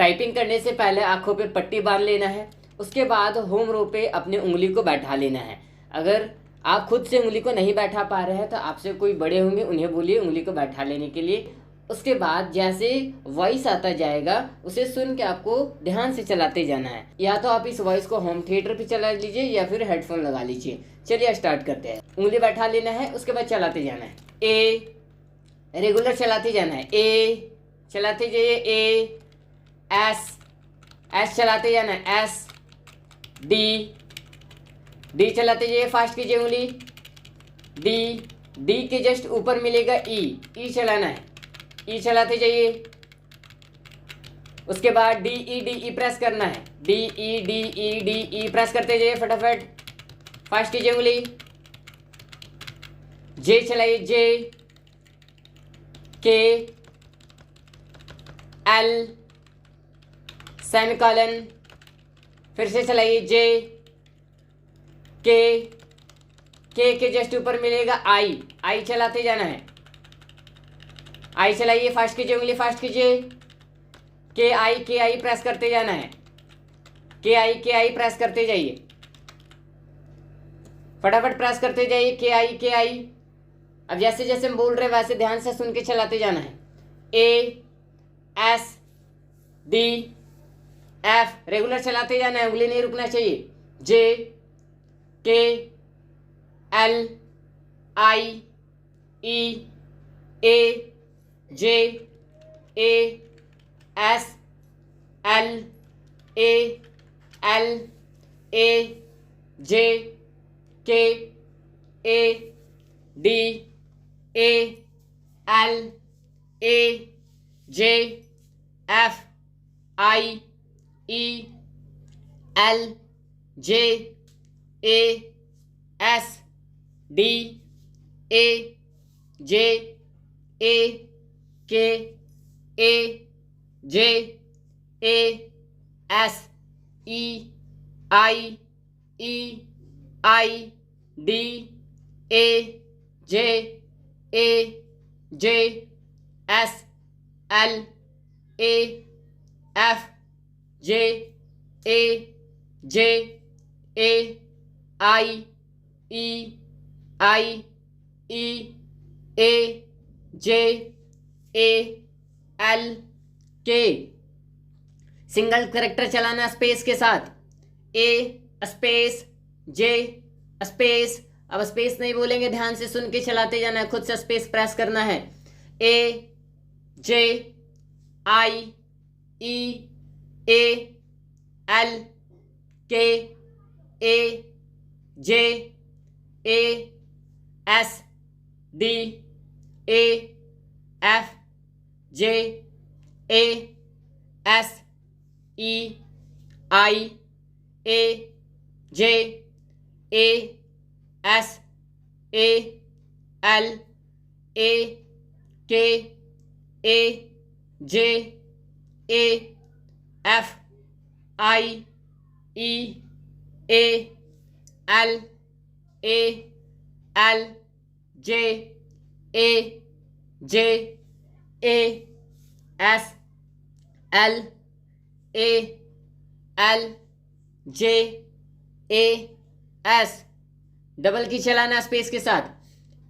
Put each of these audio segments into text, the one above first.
Typing करने से पहले आंखों पे पट्टी बांध लेना है। उसके बाद होम रो पे अपनी उंगली को बैठा लेना है। अगर आप खुद से उंगली को नहीं बैठा पा रहे हैं तो आपसे कोई बड़े होंगे, उन्हें बोलिए उंगली को बैठा लेने के लिए। उसके बाद जैसे वॉइस आता जाएगा उसे सुन के आपको ध्यान से चलाते जाना है। या तो आप इस वॉइस को होम थिएटर पे चला लीजिए या फिर हेडफोन लगा लीजिए। चलिए स्टार्ट करते हैं। उंगली बैठा लेना है, उसके बाद चलाते जाना है। ए, रेगुलर चलाते जाना है। ए चलाते जाइए। ए, एस, एस चलाते जाना है। एस, डी, डी चलाते जाइए, फास्ट कीजिए उंगली। डी, डी के जस्ट ऊपर मिलेगा ई, ई चलाना है। ई चलाते जाइए। उसके बाद डी ई प्रेस करना है। डी ई प्रेस करते जाइए फटाफट, फास्ट कीजिए उंगली। जे चलाइए। जे, के, एल, सेमीकोलन, फिर से चलाइए। जे, के जस्ट ऊपर मिलेगा आई, आई चलाते जाना है। आई चलाइए, फास्ट कीजिए उंगली, फास्ट कीजिए। के आई प्रेस करते जाना है। के आई प्रेस करते जाइए, फटाफट प्रेस करते जाइए। के आई। अब जैसे जैसे हम बोल रहे हैं वैसे ध्यान से सुन के चलाते जाना है। ए, एस, डी, एफ, रेगुलर चलाते जाना है, उंगली नहीं रुकना चाहिए। जे, K, L, I, E, A, J, A, S, L, A, L, A, जे, के, ए, D, A, L, A, J, F, I, E, L, J, A, S, D, A, J, A, K, A, J, A, S, E, I, D, A, J, S, L, A, F, J, A, I, E, A, J, A, L, के। Single character चलाना space के साथ। ए space, जे space. अब space नहीं बोलेंगे, ध्यान से सुन के चलाते जाना है, खुद से स्पेस प्रेस करना है। ए, जे, आई, E, A, L, K, A, J, A, S, D, A, F, J, A, S, E, I, A, J, A, S, A, L, A, K, A, J, A, F, I, E, A, L, A, L, J, A, S, L, A, L, J, A, S. Double key चलाना space के साथ।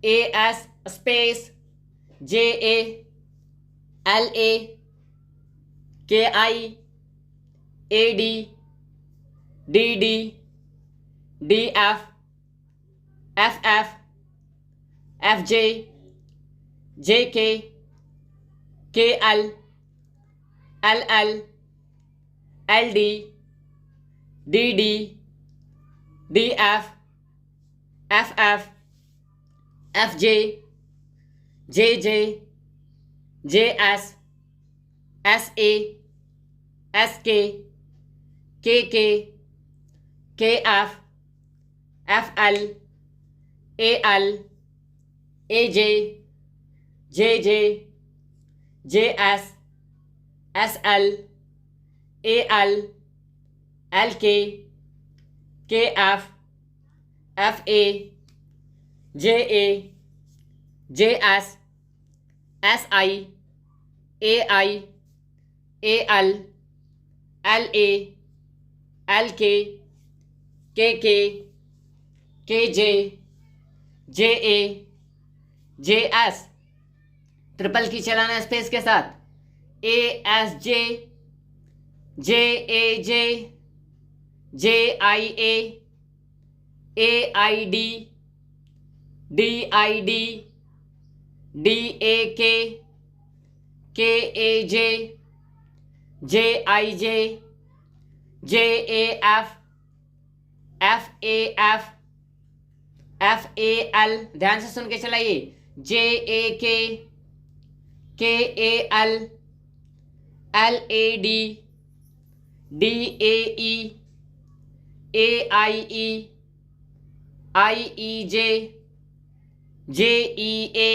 A, S, space, J, A, L, A, K, I, A, D, D, F, F, F, J, K, L, L, D, F, F, J, S, A, S, K, F, L, A, J, S, L, L, K, F, A, J, S, I, A, L, LA, LK, KK, KJ, JA, JS। Triple key चलाना है space के साथ, ASJ, JAJ, JIA, AID, DID, DAK, KAJ, JIJ, JAF, FAF, FAL। ध्यान से सुन के चलाइए, JAK, KAL, LAD, DAE, AIE, IEJ, JEA,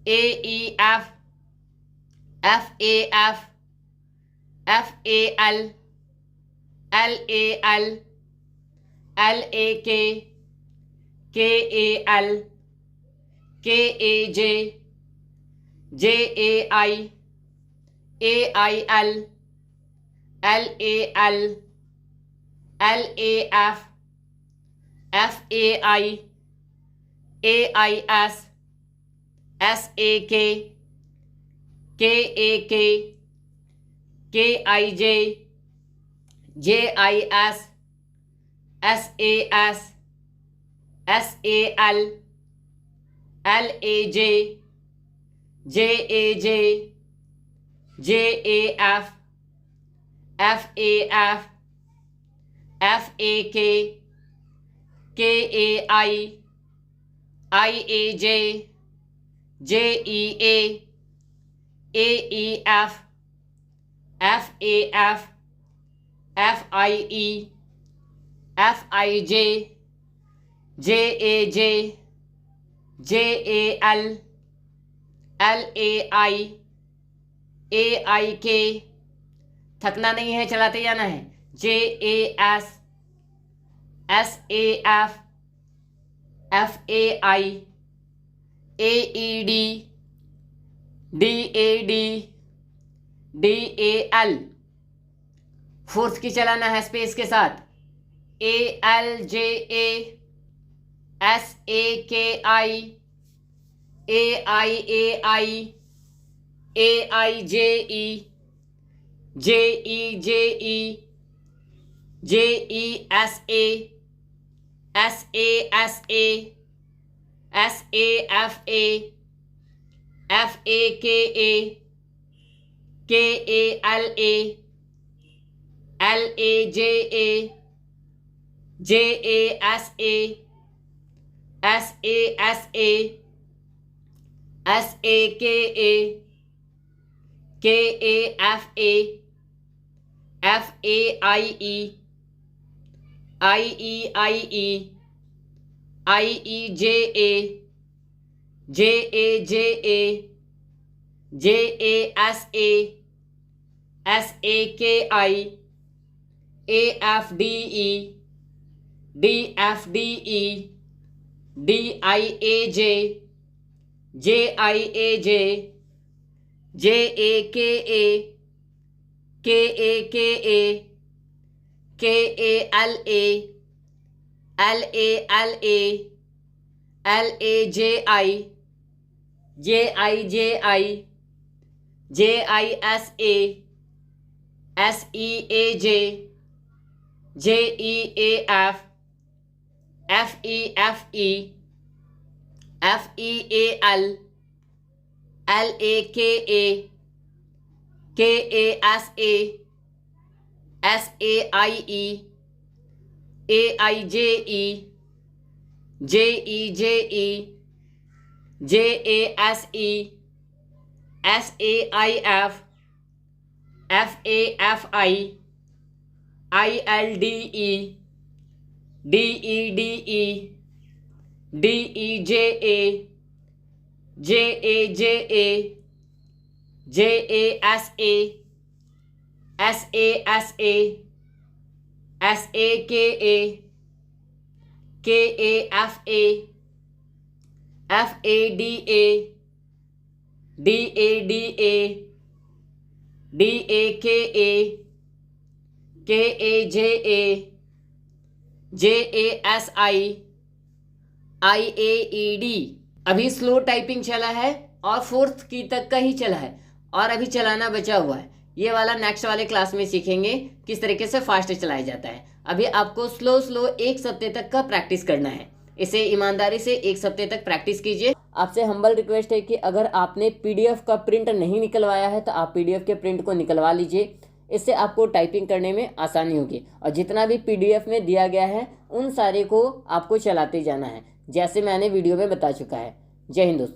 AEF, FAF, FAL, LAL, LAK, KAL, KAJ, JAI, AIL, LAL, LAF, FAI, AIS, SAK, KAK, KIJ, JIS, SAS, SAL, LAJ, JAJ, JAF, FAF, FAK, KAI, IAJ, JEA, AEF, FAF, FIE, FIJ, JAJ, JAL, LAI, AIK। थकना नहीं है, चलाते जाना है, JAS, SAF, FAI, AED, DAD, DAL। Fourth की चलाना है space के साथ, ALJA, SAKI, AIAI, AIJE, JEJE, JESA, SASA, SAFA, FAKA, KALA, LAJA, JASA, SASA, SAKA, KAFA, FAIE, IEIE, IEJA, JAJA, JASA, SAKI, AFDE, DFDE, DIAJ, JIAJ, JAKA, KAKA, KALA, LALA, LAJI, JIJI, JISA, SEAJ, JEAF, FEFE, FEAL, LAKA, KASA, SAIE, AIJE, JEJE, JASE, SAIF, FAFI, ILDE, DEDE, DEJA, JAJA, JASA, SASA, SAKA, KAFA, FADA, DADA, DAKA, KAJAJASIIAED। अभी slow typing चला है और fourth की तक का ही चला है और अभी चलाना बचा हुआ है। ये वाला नेक्स्ट वाले क्लास में सीखेंगे किस तरीके से फास्ट चलाया जाता है। अभी आपको स्लो स्लो 1 सप्ताह तक का प्रैक्टिस करना है। इसे ईमानदारी से 1 सप्ताह तक प्रैक्टिस कीजिए। आपसे हम्बल रिक्वेस्ट है कि अगर आपने PDF का प्रिंट नहीं निकलवाया है तो आप PDF के प्रिंट को निकलवा लीजिए। इससे आपको टाइपिंग करने में आसानी होगी और जितना भी PDF में दिया गया है उन सारे को आपको चलाते जाना है, जैसे मैंने वीडियो में बता चुका है। जय हिंद दोस्तों।